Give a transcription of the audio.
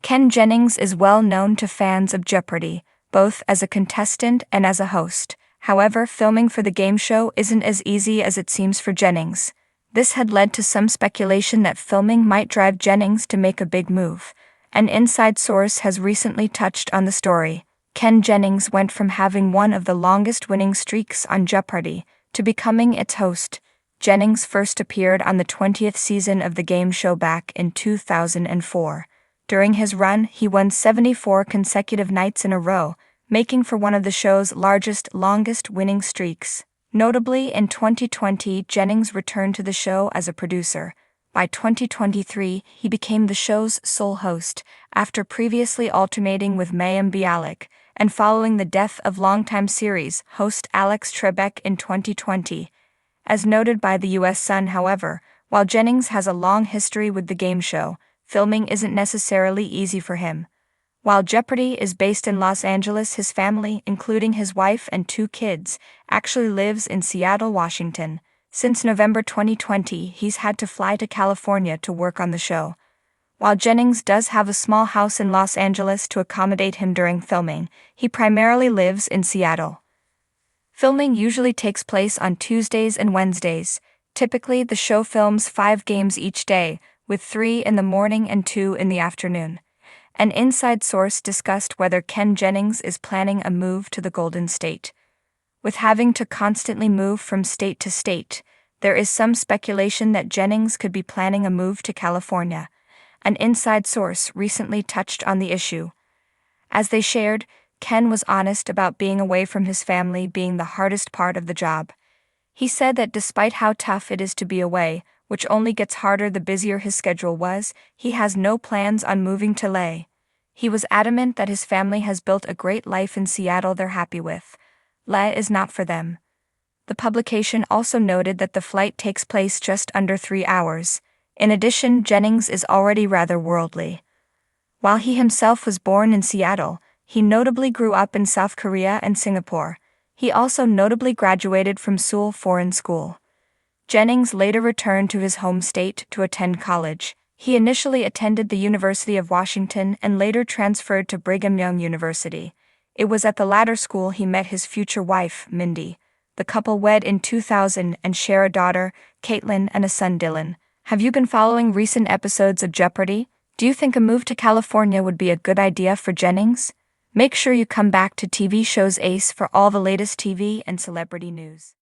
Ken Jennings is well known to fans of Jeopardy, both as a contestant and as a host. However, filming for the game show isn't as easy as it seems for Jennings. This had led to some speculation that filming might drive Jennings to make a big move. An inside source has recently touched on the story. Ken Jennings went from having one of the longest winning streaks on Jeopardy to becoming its host. Jennings first appeared on the 20th season of the game show back in 2004. During his run, he won 74 consecutive nights in a row, making for one of the show's longest winning streaks. Notably, in 2020, Jennings returned to the show as a producer. By 2023, he became the show's sole host, after previously alternating with Mayim Bialik, and following the death of longtime series host Alex Trebek in 2020. As noted by the U.S. Sun, however, while Jennings has a long history with the game show, filming isn't necessarily easy for him. While Jeopardy is based in Los Angeles, his family, including his wife and 2 kids, actually lives in Seattle, Washington. Since November 2020, he's had to fly to California to work on the show. While Jennings does have a small house in Los Angeles to accommodate him during filming, he primarily lives in Seattle. Filming usually takes place on Tuesdays and Wednesdays. Typically, the show films 5 games each day, with 3 in the morning and 2 in the afternoon. An inside source discussed whether Ken Jennings is planning a move to the Golden State. With having to constantly move from state to state, there is some speculation that Jennings could be planning a move to California. An inside source recently touched on the issue. As they shared, Ken was honest about being away from his family being the hardest part of the job. He said that despite how tough it is to be away, which only gets harder the busier his schedule was, he has no plans on moving to LA. He was adamant that his family has built a great life in Seattle they're happy with. LA is not for them. The publication also noted that the flight takes place just under 3 hours. In addition, Jennings is already rather worldly. While he himself was born in Seattle, he notably grew up in South Korea and Singapore. He also notably graduated from Seoul Foreign School. Jennings later returned to his home state to attend college. He initially attended the University of Washington and later transferred to Brigham Young University. It was at the latter school he met his future wife, Mindy. The couple wed in 2000 and share a daughter, Caitlin, and a son, Dylan. Have you been following recent episodes of Jeopardy? Do you think a move to California would be a good idea for Jennings? Make sure you come back to TV Shows Ace for all the latest TV and celebrity news.